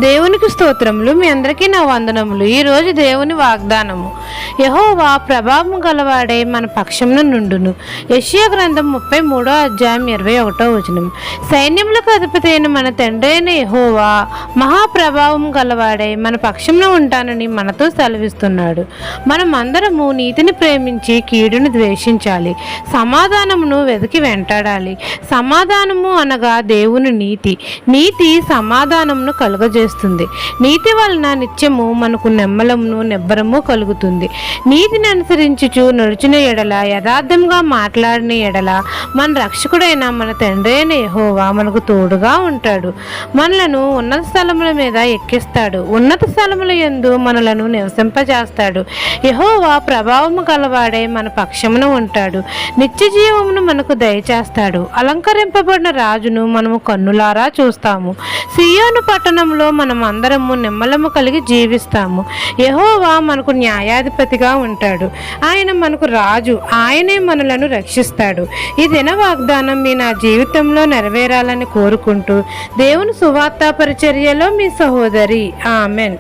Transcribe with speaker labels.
Speaker 1: దేవునికి స్తోత్రములు. మీ అందరికీ నా వందనములు. ఈరోజు దేవుని వాగ్దానము. యెహోవా ప్రభావం గలవాడే మన పక్షమున నుండును. యెషయా గ్రంథం 33వ అధ్యాయం 21వ వచనం. సైన్యములకు అధిపతి అయిన మన తండ్రి అయిన యెహోవా మహాప్రభావం గలవాడే మన పక్షమున ఉంటానని మనతో సెలవిస్తున్నాడు. మనం అందరము నీతిని ప్రేమించి కీడుని ద్వేషించాలి, సమాధానమును వెతికి వెంటాడాలి. సమాధానము అనగా దేవుని నీతి. నీతి సమాధానమును కలుగజేస్తుంది. నీతి వలన నిత్యము మనకు నెమ్మలమును నెబ్బరము కలుగుతుంది. నీతిని అనుసరించుచు నడుచిన ఎడల, యథార్థంగా మాట్లాడిన ఎడల మన రక్షకుడైన మన తండ్రి అయిన యెహోవా మనకు తోడుగా ఉంటాడు. మనలను ఉన్నత స్థలముల మీద ఎక్కిస్తాడు. ఉన్నత స్థలముల యందు మనలను నివసింపజేస్తాడు. యెహోవా ప్రభావము గలవాడే మన పక్షమున ఉంటాడు. నిత్య జీవమును మనకు దయచేస్తాడు. అలంకరింపబడిన రాజును మనము కన్నులారా చూస్తాము. సియోను పట్టణంలో మనం అందరము నిమ్మలము కలిగి జీవిస్తాము. యెహోవా మనకు న్యాయాధిపతిగా ఉంటాడు. ఆయన మనకు రాజు. ఆయనే మనలను రక్షిస్తాడు. ఈ దిన వాగ్దానం నా జీవితంలో నెరవేరాలని కోరుకుంటూ దేవుని సువార్త పరిచర్యలో మీ సహోదరి. ఆమెన్.